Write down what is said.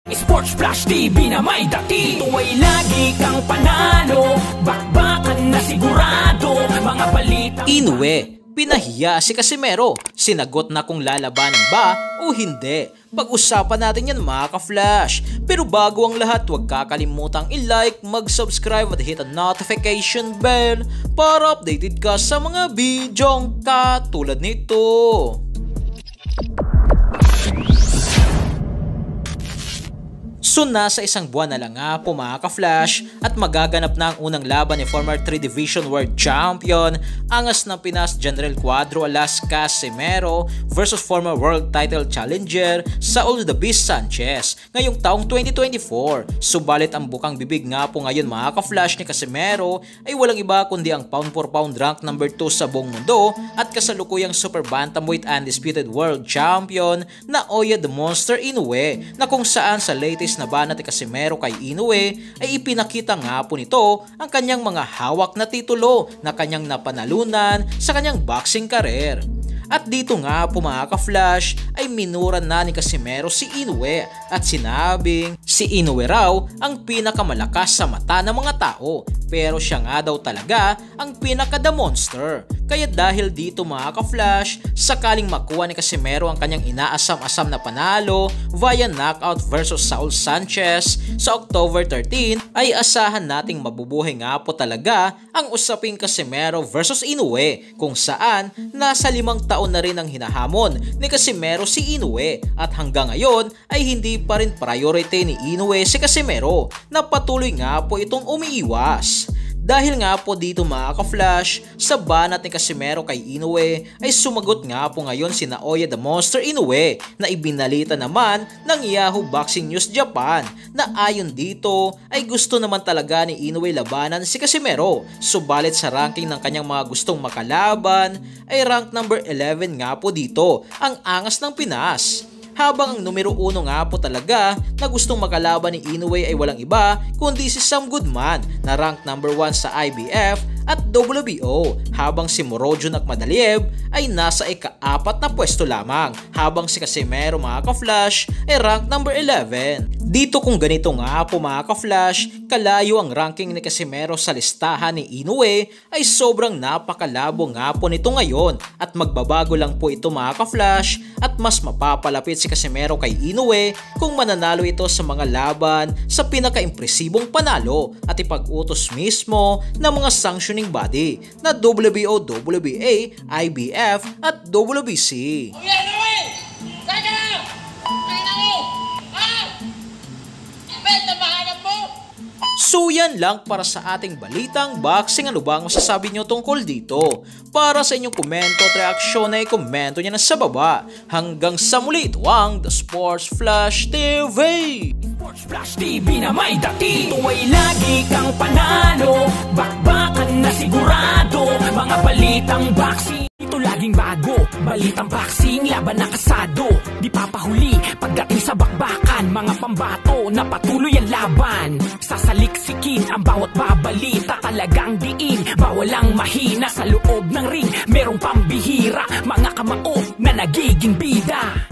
Sports Flash TV na may dati. Ito ay lagi kang panalo, bakbakan na sigurado, mga balita. Inoue, pinahiya si Casimero. Sinagot na kung lalabanan ba o hindi. Pag-usapan natin yan mga ka-flash. Pero bago ang lahat, huwag kakalimutang i-like, mag-subscribe at hit ang notification bell para updated ka sa mga bidyong katulad nito. So nasa isang buwan na lang nga po mga ka-flash at magaganap na ang unang laban ni former 3 Division World Champion, angas ng Pinas General Cuadro alas Casimero versus former World Title Challenger Saul the Beast Sanchez ngayong taong 2024. Subalit ang bukang bibig nga po ngayon mga ka-flash ni Casimero ay walang iba kundi ang pound for pound rank number 2 sa buong mundo at kasalukuyang super bantamweight undisputed world champion na Naoya the Monster Inoue, na kung saan sa latest na banat ni Casimero kay Inoue ay ipinakita nga po nito ang kanyang mga hawak na titulo na kanyang napanalunan sa kanyang boxing career. At dito nga po mga ka-flash ay minura na ni Casimero si Inoue at sinabing si Inoue raw ang pinakamalakas sa mata ng mga tao, pero siya nga daw talaga ang pinaka-the monster. Kaya dahil dito mga ka-flash, sakaling makuha ni Casimero ang kanyang inaasam-asam na panalo via knockout versus Saul Sanchez sa October 13, ay asahan nating mabubuhay nga po talaga ang usaping Casimero versus Inoue, kung saan nasa 5 taon na rin ang hinahamon ni Casimero si Inoue at hanggang ngayon ay hindi pa rin priority ni Inoue si Casimero, na patuloy nga po itong umiiwas. Dahil nga po dito mga ka-flash, sa banat ni Casimero kay Inoue ay sumagot nga po ngayon si Naoya the Monster Inoue na ibinalita naman ng Yahoo Boxing News Japan na ayon dito ay gusto naman talaga ni Inoue labanan si Casimero, subalit sa ranking ng kanyang mga gustong makalaban ay rank number 11 nga po dito ang angas ng Pinas. Habang ang numero 1 nga po talaga na gustong makalaban ni Inoue ay walang iba kundi si Sam Goodman na rank number 1 sa IBF at WBO, habang si Murodjon Akhmadaliev ay nasa ika-4 na pwesto lamang, habang si Casimero mga ka-flash ay rank number 11. Dito kung ganito nga po mga ka-flash, kalayo ang ranking ni Casimero sa listahan ni Inoue ay sobrang napakalabo nga po nito ngayon at magbabago lang po ito mga ka-flash at mas mapapalapit si Casimero kay Inoue kung mananalo ito sa mga laban sa pinaka-impresibong panalo at ipag-utos mismo ng mga sanctioning body na WBO, WBA, IBF at WBC. So yan lang para sa ating balitang boxing. Ano ba ang masasabi nyo tungkol dito? Para sa inyong komento at reaksyon ay komento nyo na sa baba. Hanggang sa muli, ito ang The Sports Flash TV. Sports Flash TV na may dati. Ito ay lagi kang panalo, bakbakan na sigurado, mga balitang boxing. Ito laging bago, balitang boxing, laban na kasado. Di papahuli pagdating sa bakbakan, mga pambato na patuloy ang laban. Sasaliksikin ang bawat babalita, talagang diin, bawal ang mahina sa loob ng ring. Merong pambihira, mga kamao na nagiging bida.